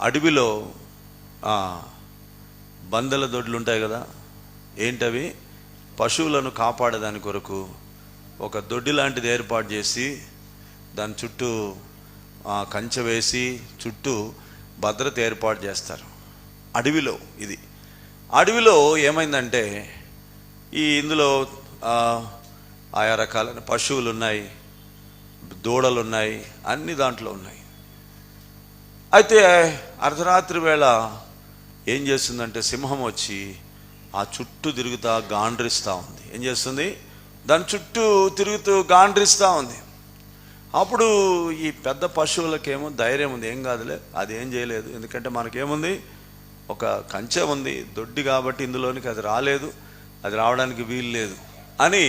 అడవిలో బందెల దొడ్లు ఉంటాయి కదా, ఏంటవి? పశువులను కాపాడేదాని కొరకు ఒక దొడ్డి లాంటిది ఏర్పాటు చేసి దాని చుట్టూ కంచె వేసి చుట్టూ భద్రత ఏర్పాటు చేస్తారు. అడవిలో ఇది. అడవిలో ఏమైందంటే ఇందులో ఆయా రకాలైన పశువులు ఉన్నాయి, దూడలు ఉన్నాయి, అన్ని దాంట్లో ఉన్నాయి. అయితే అర్ధరాత్రి వేళ ఏం చేస్తుందంటే సింహం వచ్చి ఆ చుట్టూ తిరుగుతా గాండ్రిస్తూ ఉంది. ఏం చేస్తుంది? దాని చుట్టూ తిరుగుతూ గాండ్రిస్తూ ఉంది. అప్పుడు ఈ పెద్ద పశువులకేమో ధైర్యం ఉంది, ఏం కాదులే, అది ఏం చేయలేదు, ఎందుకంటే మనకేముంది, ఒక కంచె ఉంది, దొడ్డి కాబట్టి ఇందులోనికి అది రాలేదు, అది రావడానికి వీలు లేదు అని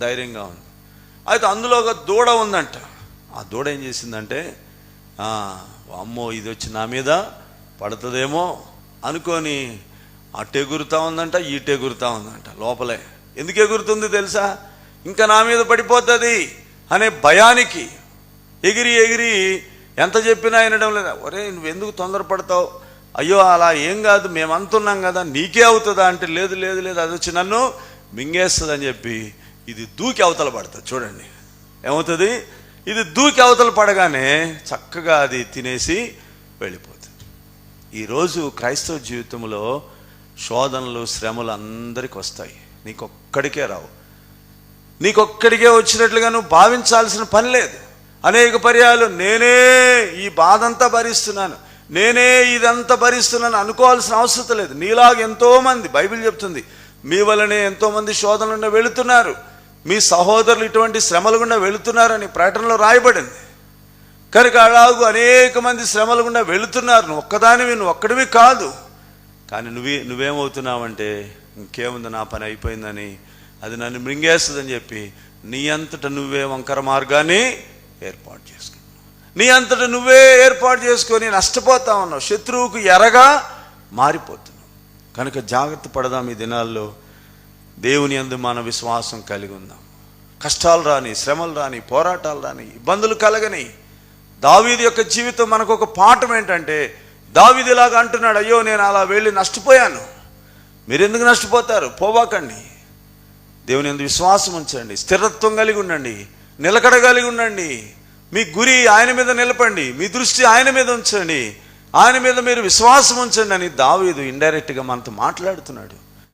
ధైర్యంగా ఉంది. అయితే అందులో ఒక దూడ ఉందంట. ఆ దూడ ఏం చేసిందంటే అమ్మో ఇది వచ్చి నా మీద పడుతుందేమో అనుకొని అటు ఎగురుతా ఉందంట, ఇటు ఎగురుతా ఉందంట లోపలే. ఎందుకు ఎగురుతుంది తెలుసా? ఇంకా నా మీద పడిపోతుంది అనే భయానికి ఎగిరి ఎగిరి ఎంత చెప్పినా వినడం లేదా. ఒరే నువ్వెందుకు తొందరపడతావు, అయ్యో అలా ఏం కాదు, మేము అంటున్నాం కదా, నీకే అవుతుందా అంటే లేదు లేదు లేదు, అది వచ్చి నన్ను మింగేస్తుంది అని చెప్పి ఇది దూకి అవతల పడుతుంది. చూడండి ఏమవుతుంది, ఇది దూకి అవతల పడగానే చక్కగా అది తినేసి వెళ్ళిపోతుంది. ఈరోజు క్రైస్తవ జీవితంలో శోధనలు శ్రమలు అందరికి వస్తాయి, నీకొక్కడికే రావు. నీకొక్కడికే వచ్చినట్లుగా నువ్వు భావించాల్సిన పని లేదు. అనేక పర్యాలు నేనే ఈ బాధ అంతా భరిస్తున్నాను, నేనే ఇదంతా భరిస్తున్నాను అనుకోవాల్సిన అవసరం లేదు. నీలాగా ఎంతోమంది, బైబిల్ చెప్తుంది, మీ వలనే ఎంతోమంది శోధనల గుండా వెళుతున్నారు, మీ సహోదరులు ఇటువంటి శ్రమల గుండా వెళుతున్నారని ప్రకటనలో రాయబడింది. కనుక అలాగూ అనేక మంది శ్రమల గుండా వెళుతున్నారు, నువ్వు ఒక్కదానివి, నువ్వు ఒక్కడివి కాదు. కానీ నువ్వేమవుతున్నావంటే ఇంకేముంది, నా పని అయిపోయిందని, అది నన్ను మృంగేస్తుందని చెప్పి నీ అంతటా నువ్వే వంకర మార్గాన్ని ఏర్పాటు చేసుకున్నావు. నీ అంతటా నువ్వే ఏర్పాటు చేసుకొని నష్టపోతా ఉన్నావు, శత్రువుకు ఎరగా మారిపోతున్నావు. కనుక జాగ్రత్త పడదాం. ఈ దినాల్లో దేవుని యందు మన విశ్వాసం కలిగి ఉందాం. కష్టాలు రాని, శ్రమలు రాని, పోరాటాలు రాని, ఇబ్బందులు కలగని. దావీదు యొక్క జీవితం మనకు ఒక పాఠం ఏంటంటే, దావీదు ఇలాగా అంటున్నాడు, అయ్యో నేను అలా వెళ్ళి నష్టపోయాను. మీరెందుకు నష్టపోతారు? పోవాకండి. దేవుని యందు విశ్వాసం ఉంచండి, స్థిరత్వం కలిగి ఉండండి, నిలకడ కలిగి ఉండండి. మీ గురి ఆయన మీద నిలపండి, మీ దృష్టి ఆయన మీద ఉంచండి, ఆయన మీద మీరు విశ్వాసం ఉంచండి అని దావీదు ఇండైరెక్ట్గా మనతో మాట్లాడుతున్నాడు.